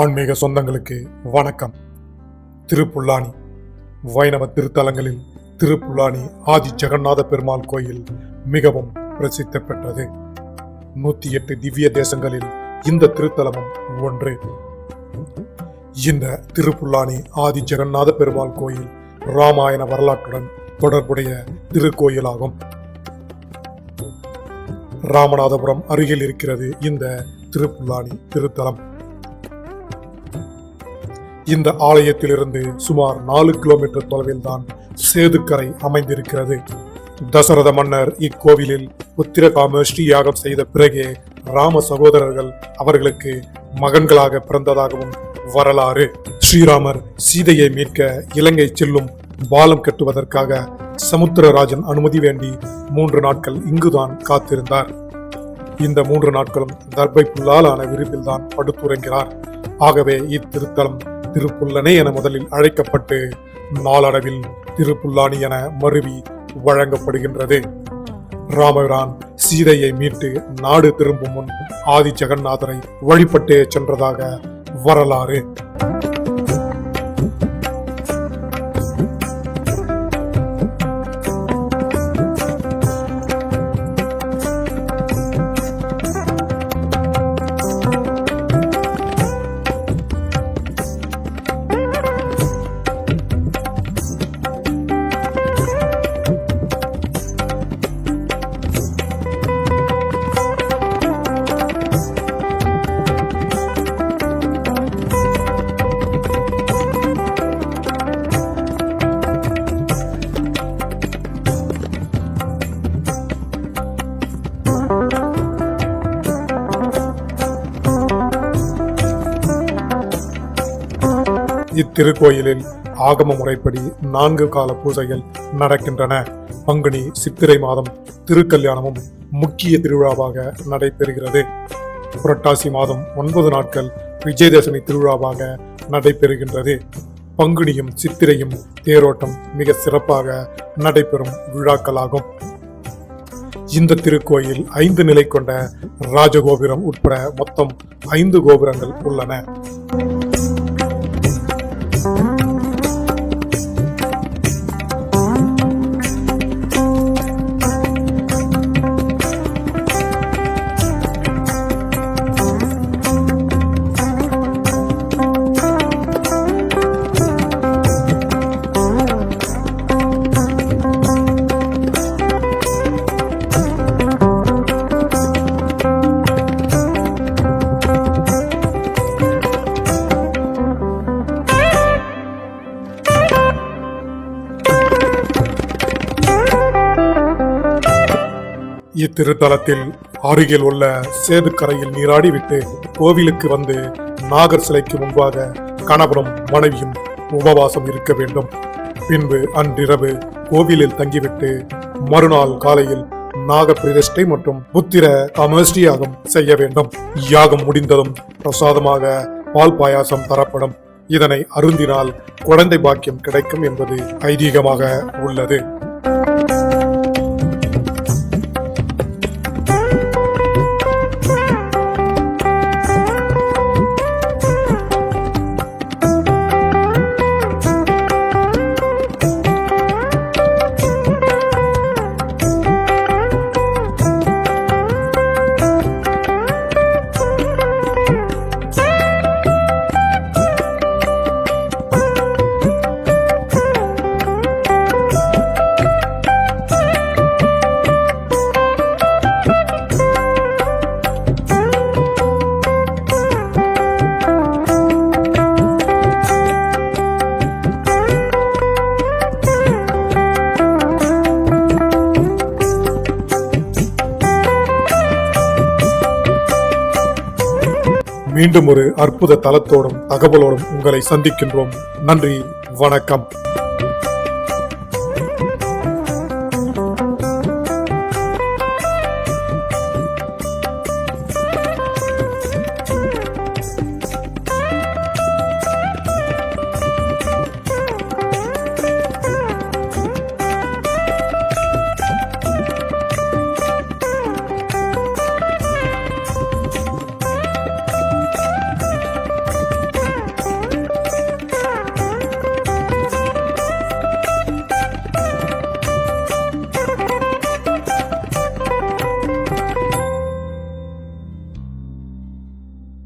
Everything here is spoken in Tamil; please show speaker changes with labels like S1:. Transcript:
S1: ஆன்மீக சொந்தங்களுக்கு வணக்கம். திருப்புல்லானி வைணவ திருத்தலங்களில் திருப்புல்லானி ஆதி ஜெகநாத பெருமாள் கோயில் மிகவும் பிரசித்தி பெற்றது. 108 திவ்ய தேசங்களில் இந்த திருத்தலமும் ஒன்று. இந்த திருப்புல்லானி ஆதி ஜெகநாத பெருமாள் கோயில் ராமாயண வரலாற்றுடன் தொடர்புடைய திருக்கோயிலாகும். ராமநாதபுரம் அருகில் இருக்கிறது இந்த திருப்புல்லானி திருத்தலம். இந்த ஆலயத்திலிருந்து சுமார் 4 கிலோமீட்டர் தொலைவில் தான் சேதுக்கரை அமைந்திருக்கிறது. தசரத மன்னர் இக்கோவிலில் புத்திர காமேஷ்டி யாகம் செய்த பிறகே ராம சகோதரர்கள் அவர்களுக்கு மகன்களாக பிறந்ததாகவும் வரலாறு. ஸ்ரீராமர் சீதையை மீட்க இலங்கை செல்லும் பாலம் கட்டுவதற்காக சமுத்திரராஜன் அனுமதி வேண்டி 3 நாட்கள் இங்குதான் காத்திருந்தார். இந்த 3 நாட்களும் தர்பை புல்லாலான விரிப்பில் தான் படுத்துறங்கிறார். ஆகவே இத்திருத்தலம் திருப்புல்லனே என முதலில் அழைக்கப்பட்டு நாளடைவில் திருப்புல்லானி என மருவி வழங்கப்படுகின்றது. ராமபிரான் சீதையை மீட்டு நாடு திரும்பும் முன் ஆதி ஜெகநாதரை வழிபட்டே சென்றதாக வரலாறு. இத்திருக்கோயிலில் ஆகம முறைப்படி 4 கால பூஜைகள் நடக்கின்றன. பங்குனி சித்திரை மாதம் திருக்கல்யாணமும் முக்கிய திருவிழாவாக நடைபெறுகிறது. புரட்டாசி மாதம் 9 நாட்கள் விஜயதசமி திருவிழாவாக நடைபெறுகின்றது. பங்குனியும் சித்திரையும் தேரோட்டம் மிக சிறப்பாக நடைபெறும் விழாக்களாகும். இந்த திருக்கோயில் 5 நிலை கொண்ட ராஜகோபுரம் உட்பட மொத்தம் 5 கோபுரங்கள் உள்ளன. இத்திருத்தலத்தில் அருகில் உள்ள சேதுக்கரையில் நீராடிவிட்டு கோவிலுக்கு வந்து நாகர் சிலைக்கு முன்பாக கணவனும் மனைவியும் உபவாசம் இருக்க வேண்டும். பின்பு அன்றிரவு கோவிலில் தங்கிவிட்டு மறுநாள் காலையில் நாக பிரதிஷ்டை மற்றும் புத்திர காமேஷ்டி யாகம் செய்ய வேண்டும். யாகம் முடிந்ததும் பிரசாதமாக பால் பாயாசம் தரப்படும். இதனை அருந்தினால் குழந்தை பாக்கியம் கிடைக்கும் என்பது ஐதீகமாக உள்ளது. மீண்டும் ஒரு அற்புத தலத்தோடும் தகவலோடும் உங்களை சந்திக்கின்றோம். நன்றி, வணக்கம்.